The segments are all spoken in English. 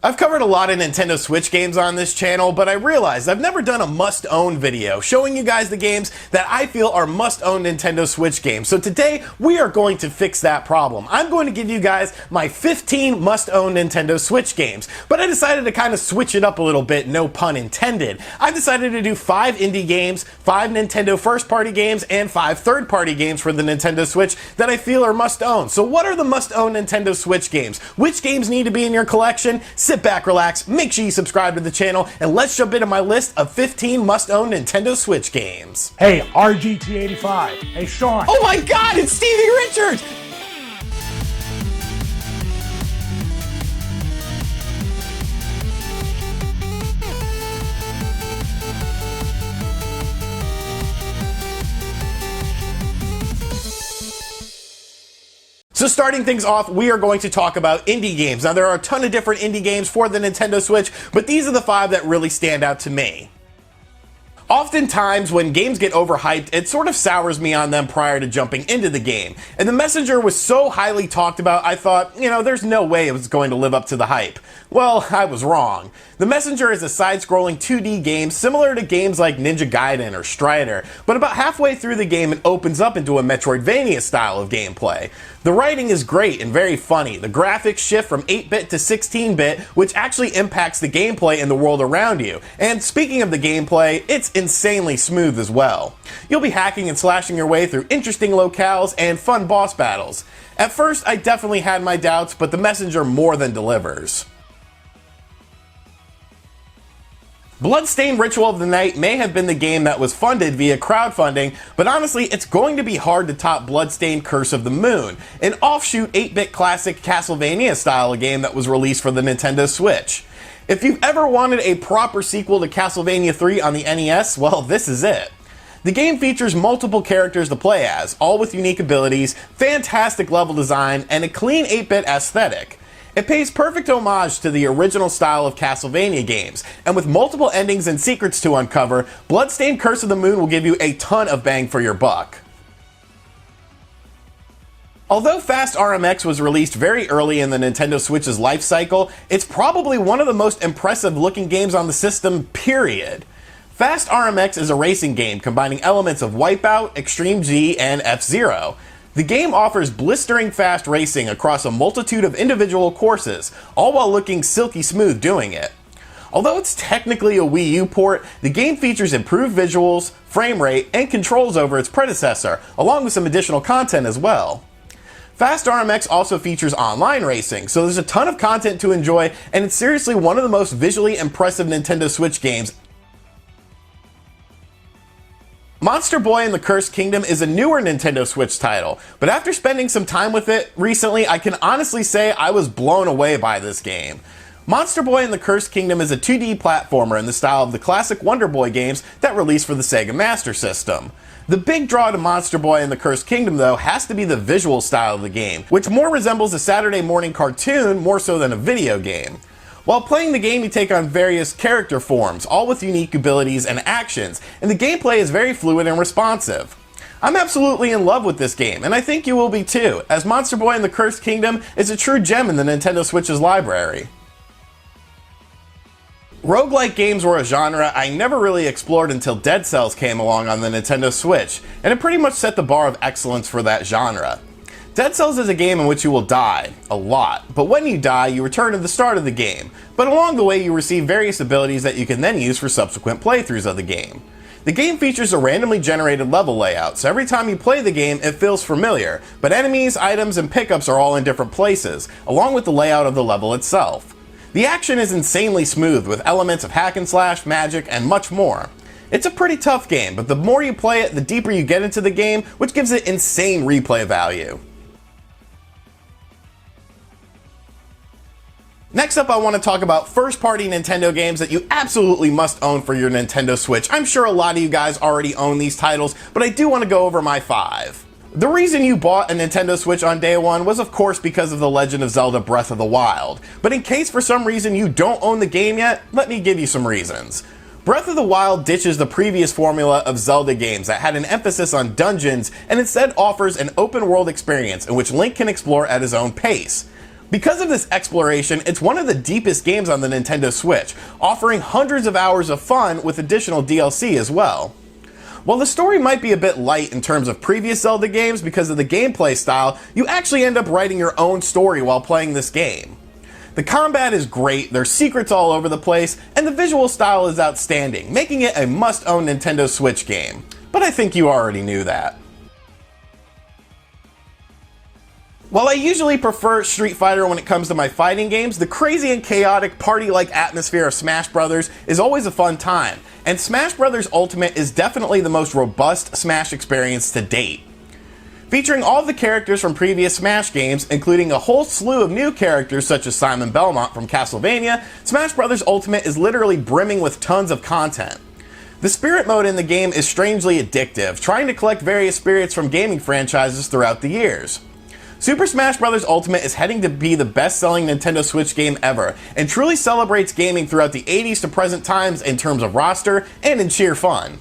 I've covered a lot of Nintendo Switch games on this channel, but I realized I've never done a must-own video showing you guys the games that I feel are must-own Nintendo Switch games. So today, we are going to fix that problem. I'm going to give you guys my 15 must-own Nintendo Switch games, but I decided to kind of switch it up a little bit, no pun intended. I decided to do 5 indie games, 5 Nintendo first-party games, and 5 third-party games for the Nintendo Switch that I feel are must-own. So what are the must-own Nintendo Switch games? Which games need to be in your collection? Sit back, relax, make sure you subscribe to the channel, and let's jump into my list of 15 must-own Nintendo Switch games. Hey, RGT 85. Hey, Sean. Oh my god, it's Stevie Richards! So starting things off, we are going to talk about indie games. Now there are a ton of different indie games for the Nintendo Switch, but these are the 5 that really stand out to me. Oftentimes, when games get overhyped, it sort of sours me on them prior to jumping into the game. And The Messenger was so highly talked about, I thought, there's no way it was going to live up to the hype. Well, I was wrong. The Messenger is a side-scrolling 2D game similar to games like Ninja Gaiden or Strider, but about halfway through the game it opens up into a Metroidvania style of gameplay. The writing is great and very funny. The graphics shift from 8-bit to 16-bit, which actually impacts the gameplay and the world around you. And speaking of the gameplay, it's insanely smooth as well. You'll be hacking and slashing your way through interesting locales and fun boss battles. At first, I definitely had my doubts, but The Messenger more than delivers. Bloodstained Ritual of the Night may have been the game that was funded via crowdfunding, but honestly, it's going to be hard to top Bloodstained Curse of the Moon, an offshoot 8-bit classic Castlevania style game that was released for the Nintendo Switch. If you've ever wanted a proper sequel to Castlevania 3 on the NES, well, this is it. The game features multiple characters to play as, all with unique abilities, fantastic level design, and a clean 8-bit aesthetic. It pays perfect homage to the original style of Castlevania games, and with multiple endings and secrets to uncover, Bloodstained Curse of the Moon will give you a ton of bang for your buck. Although Fast RMX was released very early in the Nintendo Switch's life cycle, it's probably one of the most impressive looking games on the system, period. Fast RMX is a racing game combining elements of Wipeout, Extreme G, and F-Zero. The game offers blistering fast racing across a multitude of individual courses, all while looking silky smooth doing it. Although it's technically a Wii U port, the game features improved visuals, frame rate, and controls over its predecessor, along with some additional content as well. Fast RMX also features online racing, so there's a ton of content to enjoy, and it's seriously one of the most visually impressive Nintendo Switch games. Monster Boy and the Cursed Kingdom is a newer Nintendo Switch title, but after spending some time with it recently, I can honestly say I was blown away by this game. Monster Boy and the Cursed Kingdom is a 2D platformer in the style of the classic Wonder Boy games that released for the Sega Master System. The big draw to Monster Boy and the Cursed Kingdom, though, has to be the visual style of the game, which more resembles a Saturday morning cartoon more so than a video game. While playing the game, you take on various character forms, all with unique abilities and actions, and the gameplay is very fluid and responsive. I'm absolutely in love with this game, and I think you will be too, as Monster Boy and the Cursed Kingdom is a true gem in the Nintendo Switch's library. Roguelike games were a genre I never really explored until Dead Cells came along on the Nintendo Switch, and it pretty much set the bar of excellence for that genre. Dead Cells is a game in which you will die, a lot, but when you die, you return to the start of the game, but along the way you receive various abilities that you can then use for subsequent playthroughs of the game. The game features a randomly generated level layout, so every time you play the game it feels familiar, but enemies, items, and pickups are all in different places, along with the layout of the level itself. The action is insanely smooth, with elements of hack and slash, magic, and much more. It's a pretty tough game, but the more you play it, the deeper you get into the game, which gives it insane replay value. Next up, I want to talk about first-party Nintendo games that you absolutely must own for your Nintendo Switch. I'm sure a lot of you guys already own these titles, but I do want to go over my 5. The reason you bought a Nintendo Switch on day one was of course because of The Legend of Zelda Breath of the Wild, but in case for some reason you don't own the game yet, let me give you some reasons. Breath of the Wild ditches the previous formula of Zelda games that had an emphasis on dungeons and instead offers an open world experience in which Link can explore at his own pace. Because of this exploration, it's one of the deepest games on the Nintendo Switch, offering hundreds of hours of fun with additional DLC as well. While the story might be a bit light in terms of previous Zelda games because of the gameplay style, you actually end up writing your own story while playing this game. The combat is great, there's secrets all over the place, and the visual style is outstanding, making it a must-own Nintendo Switch game. But I think you already knew that. While I usually prefer Street Fighter when it comes to my fighting games, the crazy and chaotic party-like atmosphere of Smash Bros. Is always a fun time, and Smash Bros. Ultimate is definitely the most robust Smash experience to date. Featuring all of the characters from previous Smash games, including a whole slew of new characters such as Simon Belmont from Castlevania, Smash Bros. Ultimate is literally brimming with tons of content. The Spirit mode in the game is strangely addictive, trying to collect various spirits from gaming franchises throughout the years. Super Smash Bros. Ultimate is heading to be the best-selling Nintendo Switch game ever, and truly celebrates gaming throughout the 80s to present times in terms of roster and in sheer fun.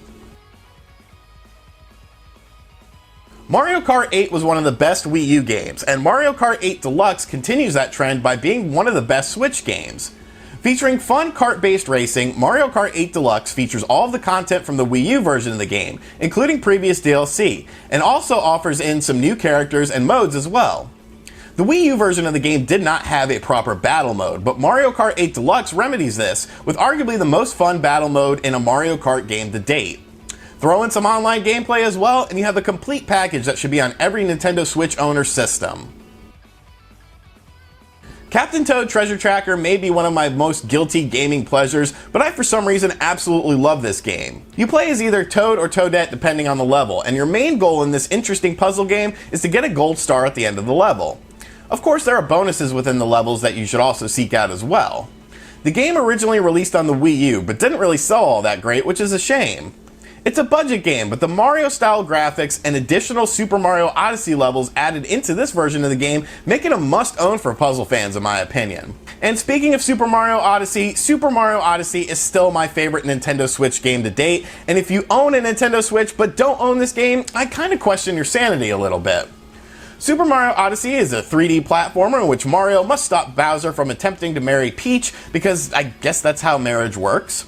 Mario Kart 8 was one of the best Wii U games, and Mario Kart 8 Deluxe continues that trend by being one of the best Switch games. Featuring fun kart-based racing, Mario Kart 8 Deluxe features all of the content from the Wii U version of the game, including previous DLC, and also offers in some new characters and modes as well. The Wii U version of the game did not have a proper battle mode, but Mario Kart 8 Deluxe remedies this with arguably the most fun battle mode in a Mario Kart game to date. Throw in some online gameplay as well, and you have a complete package that should be on every Nintendo Switch owner's system. Captain Toad Treasure Tracker may be one of my most guilty gaming pleasures, but I for some reason absolutely love this game. You play as either Toad or Toadette depending on the level, and your main goal in this interesting puzzle game is to get a gold star at the end of the level. Of course, there are bonuses within the levels that you should also seek out as well. The game originally released on the Wii U, but didn't really sell all that great, which is a shame. It's a budget game, but the Mario-style graphics and additional Super Mario Odyssey levels added into this version of the game make it a must-own for puzzle fans in my opinion. And speaking of Super Mario Odyssey is still my favorite Nintendo Switch game to date, and if you own a Nintendo Switch but don't own this game, I kinda question your sanity a little bit. Super Mario Odyssey is a 3D platformer in which Mario must stop Bowser from attempting to marry Peach, because I guess that's how marriage works.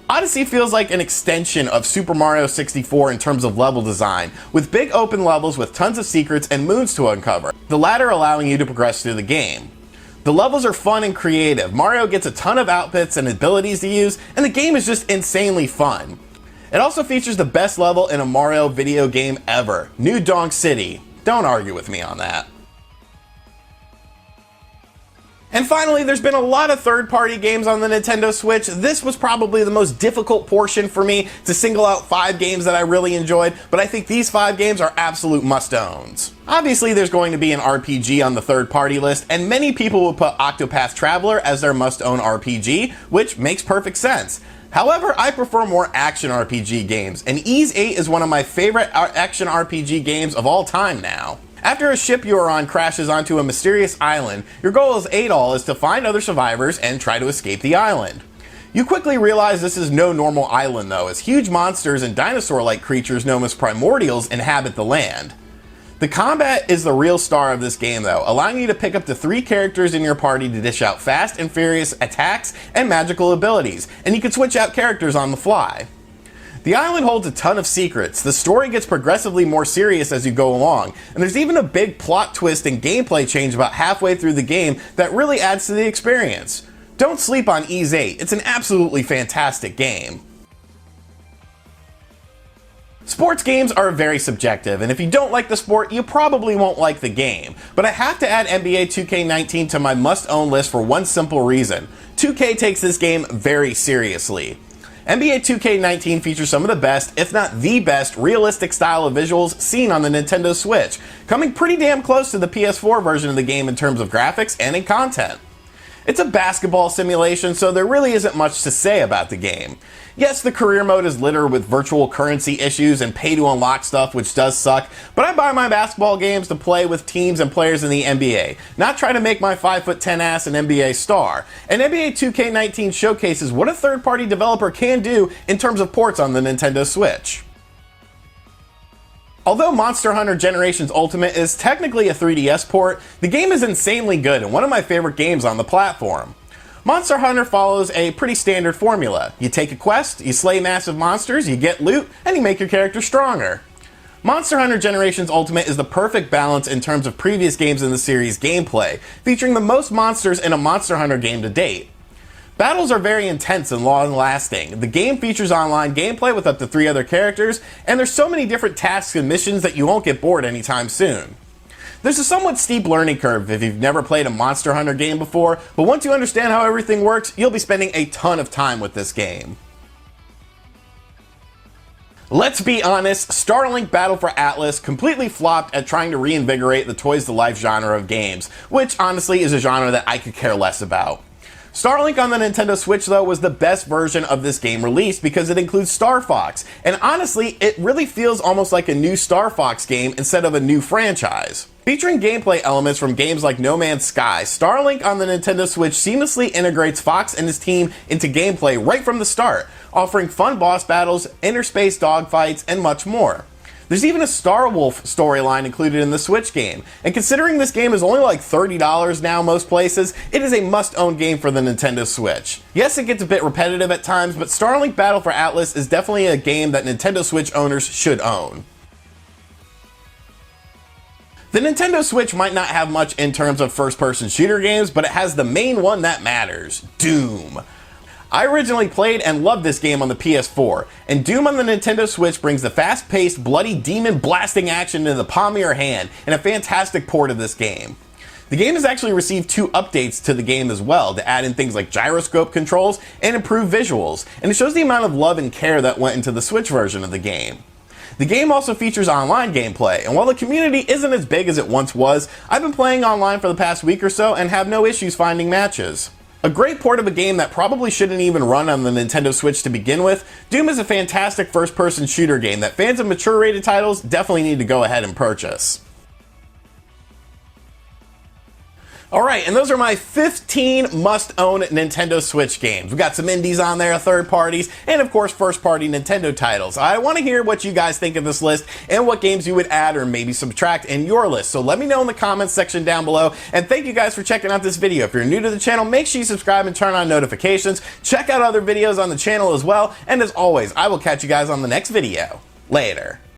Odyssey feels like an extension of Super Mario 64 in terms of level design, with big open levels with tons of secrets and moons to uncover, the latter allowing you to progress through the game. The levels are fun and creative, Mario gets a ton of outfits and abilities to use, and the game is just insanely fun. It also features the best level in a Mario video game ever, New Donk City. Don't argue with me on that. And finally, there's been a lot of third-party games on the Nintendo Switch. This was probably the most difficult portion for me to single out 5 games that I really enjoyed, but I think these 5 games are absolute must-owns. Obviously, there's going to be an RPG on the third-party list, and many people will put Octopath Traveler as their must-own RPG, which makes perfect sense. However, I prefer more action RPG games, and Ys 8 is one of my favorite action RPG games of all time now. After a ship you are on crashes onto a mysterious island, your goal as Adol is to find other survivors and try to escape the island. You quickly realize this is no normal island though, as huge monsters and dinosaur-like creatures known as primordials inhabit the land. The combat is the real star of this game though, allowing you to pick up to 3 characters in your party to dish out fast and furious attacks and magical abilities, and you can switch out characters on the fly. The island holds a ton of secrets, the story gets progressively more serious as you go along, and there's even a big plot twist and gameplay change about halfway through the game that really adds to the experience. Don't sleep on Ys 8, it's an absolutely fantastic game. Sports games are very subjective, and if you don't like the sport, you probably won't like the game. But I have to add NBA 2K19 to my must-own list for one simple reason. 2K takes this game very seriously. NBA 2K19 features some of the best, if not the best, realistic style of visuals seen on the Nintendo Switch, coming pretty damn close to the PS4 version of the game in terms of graphics and in content. It's a basketball simulation, so there really isn't much to say about the game. Yes, the career mode is littered with virtual currency issues and pay to unlock stuff, which does suck, but I buy my basketball games to play with teams and players in the NBA, not try to make my 5'10" ass an NBA star. And NBA 2K19 showcases what a third-party developer can do in terms of ports on the Nintendo Switch. Although Monster Hunter Generations Ultimate is technically a 3DS port, the game is insanely good and one of my favorite games on the platform. Monster Hunter follows a pretty standard formula. You take a quest, you slay massive monsters, you get loot, and you make your character stronger. Monster Hunter Generations Ultimate is the perfect balance in terms of previous games in the series' gameplay, featuring the most monsters in a Monster Hunter game to date. Battles are very intense and long-lasting. The game features online gameplay with up to 3 other characters, and there's so many different tasks and missions that you won't get bored anytime soon. There's a somewhat steep learning curve if you've never played a Monster Hunter game before, but once you understand how everything works, you'll be spending a ton of time with this game. Let's be honest, Starlink Battle for Atlas completely flopped at trying to reinvigorate the Toys to Life genre of games, which honestly is a genre that I could care less about. Starlink on the Nintendo Switch, though, was the best version of this game released because it includes Star Fox, and honestly, it really feels almost like a new Star Fox game instead of a new franchise. Featuring gameplay elements from games like No Man's Sky, Starlink on the Nintendo Switch seamlessly integrates Fox and his team into gameplay right from the start, offering fun boss battles, interspace dogfights, and much more. There's even a Star Wolf storyline included in the Switch game, and considering this game is only like $30 now most places, it is a must-own game for the Nintendo Switch. Yes, it gets a bit repetitive at times, but Starlink Battle for Atlas is definitely a game that Nintendo Switch owners should own. The Nintendo Switch might not have much in terms of first-person shooter games, but it has the main one that matters, Doom. I originally played and loved this game on the PS4, and Doom on the Nintendo Switch brings the fast-paced, bloody demon blasting action into the palm of your hand, and a fantastic port of this game. The game has actually received 2 updates to the game as well, to add in things like gyroscope controls and improve visuals, and it shows the amount of love and care that went into the Switch version of the game. The game also features online gameplay, and while the community isn't as big as it once was, I've been playing online for the past week or so and have no issues finding matches. A great port of a game that probably shouldn't even run on the Nintendo Switch to begin with, Doom is a fantastic first-person shooter game that fans of mature-rated titles definitely need to go ahead and purchase. Alright, and those are my 15 must-own Nintendo Switch games. We've got some indies on there, third parties, and of course first-party Nintendo titles. I want to hear what you guys think of this list and what games you would add or maybe subtract in your list. So let me know in the comments section down below, and thank you guys for checking out this video. If you're new to the channel, make sure you subscribe and turn on notifications. Check out other videos on the channel as well, and as always, I will catch you guys on the next video. Later.